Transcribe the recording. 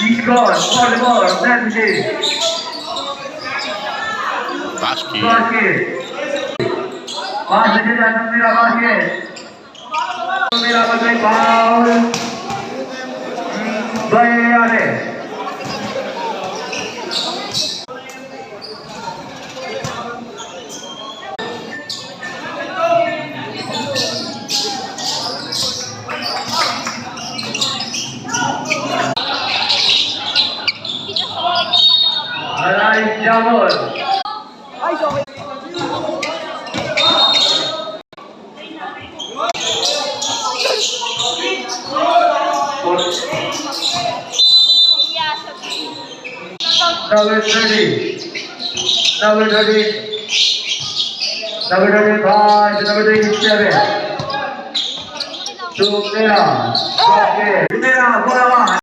Score, score, net Basket. Pass it and Mira basket. Mira basket foul. Bayane. Alay Jamol. Number 30. Number 30. Number 35. Number 37. Sumera. Sumera. Bola.